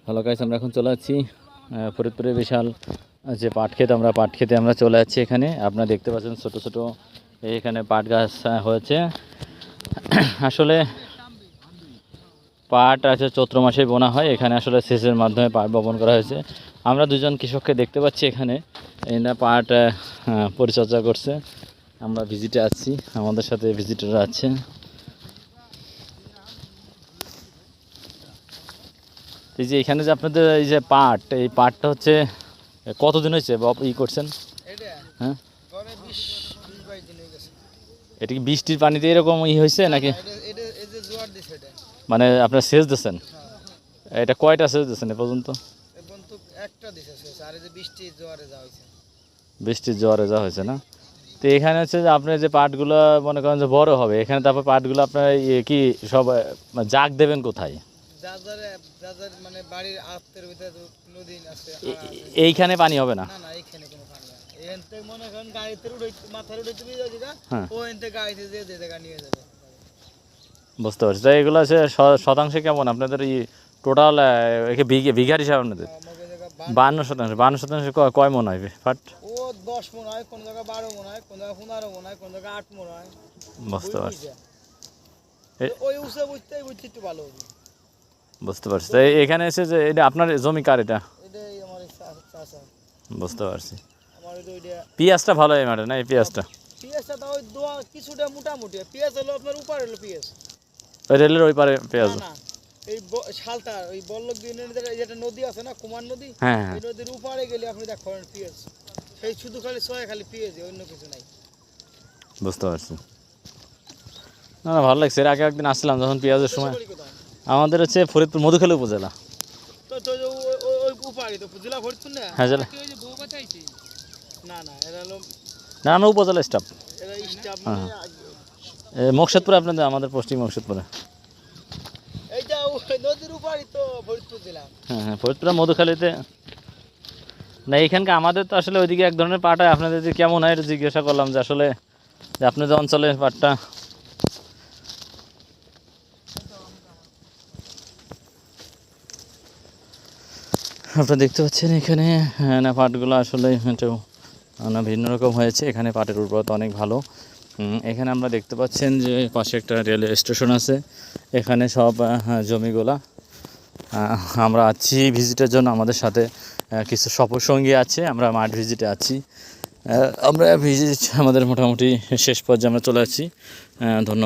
Hello guys, আমরা এখন চলে যাচ্ছি ফরিদপুরে বিশাল যে পাট ক্ষেত, আমরা পাট খেতে আমরা চলে যাচ্ছি। এখানে আপনারা দেখতে পাচ্ছেন ছোট ছোট এখানে পাট গাছ হয়েছে। আসলে পাট আছে চৈত্র মাসে বোনা হয়, এখানে আসলে সেচের মাধ্যমে পাট বপন করা হয়েছে। আমরা দুজন কৃষককে দেখতে পাচ্ছি এখানে, এরা পাট পরিচর্যা করছে। আমরা ভিজিটে আছি, আমাদের সাথে ভিজিটররা আছে। এই যে এখানে যে আপনাদের এই যে পাট, এই পাটটা হচ্ছে কতদিন হয়েছে করছেন? হ্যাঁ, এটা কি বৃষ্টির পানিতে এরকম হয়েছে নাকি মানে আপনার সেচ দিচ্ছেন? এটা কয়টা সেচ দিচ্ছেন এ পর্যন্ত? বৃষ্টির জোয়ারে যা হয়েছে না? তো এখানে হচ্ছে যে আপনার যে পাটগুলো মনে করেন যে বড় হবে, এখানে তারপর পাটগুলো আপনার কি সব জাগ দেবেন কোথায়? মানে বাড়ির আত্মের ভিতরে নদী আছে, এইখানে পানি হবে না? না না, এইখানে কোনো পানি না। এখানে মনে করেন গাড়িতে মাথার উঠাইতে দিয়ে যাবে, ওখান থেকে গাড়িতে যে জায়গা নিয়ে যাবে। বুঝতে পারছি। তাই এগুলো আছে শতাংশে কেমন আপনাদের টোটাল বিঘার হিসাবে আপনাদের? 52%। 52% কয় মন হয় পাট? ও 10 মন হয়, কোন জায়গায় 12 মন হয়, কোন জায়গায় 15 মন হয়, কোন জায়গায় 8 মন হয়। বুঝতে পারছি। ওই উসে বুঝতে একটু ভালো হবে। বুঝতে পারছি। তাই এখানে এসে যে এটা আপনার জমি কার? এটা এটাই আমার চাচা। বুঝতে পারছি। আমার ওইটা পেঁয়াজটা ভালো হয় ম্যাডাম না? এই পেঁয়াজটা তো ওই দোয়া কিছুটা মোটামুটি। পেঁয়াজ হলো আপনার উপরে হলো পেঁয়াজ, ওই রেলের ওই পারে পেঁয়াজ? না এই শালতা ওই বল্লক যেটা নদী আছে না, কুমার নদী, হ্যাঁ, এই নদীর উপরে গেলে আপনি দেখেন পেঁয়াজ, সেই শুধু খালি পেঁয়াজ, অন্য কিছু নাই। বুঝতে পারছি। না না, ভালো লাগছে। এর আগে একদিন আসছিলাম যখন পেঁয়াজের সময়। আমাদের হচ্ছে ফরিদপুর মধুখালী উপজেলা। তো ওই উপরে তো জেলা ফরিদপুর না? হ্যাঁ, জেলা। না না, এরা হলো না, আমরা উপজেলা স্টাফ। এরা স্টাফ মকসুদপুরে, আপনাদের আমাদের পোস্টিং মকসুদপুরে। এইটা নদীর উপরে তো ফরিদপুর জেলা। হ্যাঁ হ্যাঁ, ফরিদপুর মধুখালীতে। না, এখানকার আমাদের তো আসলে ওইদিকে এক ধরনের পাট হয়, আপনাদের যে কেমন হয় এটা জিজ্ঞাসা করলাম যে আসলে যে আপনাদের অঞ্চলে পাটটা। আপনারা দেখতে পাচ্ছেন এখানে না পাটগুলো আসলে একটু না ভিন্ন রকম হয়েছে। এখানে পাটের উর্বরতা অনেক ভালো। এখানে আমরা দেখতে পাচ্ছেন যে পাশে একটা রেলওয়ে স্টেশন আছে। এখানে সব জমিগুলা আমরা আছি ভিজিটের জন্য। আমাদের সাথে কিছু সফরসঙ্গী আছে, আমরা মাঠ ভিজিটে আছি। আমরা ভিজিট আমাদের মোটামুটি শেষ পর্যায়ে আমরা চলে আসছি। ধন্যবাদ।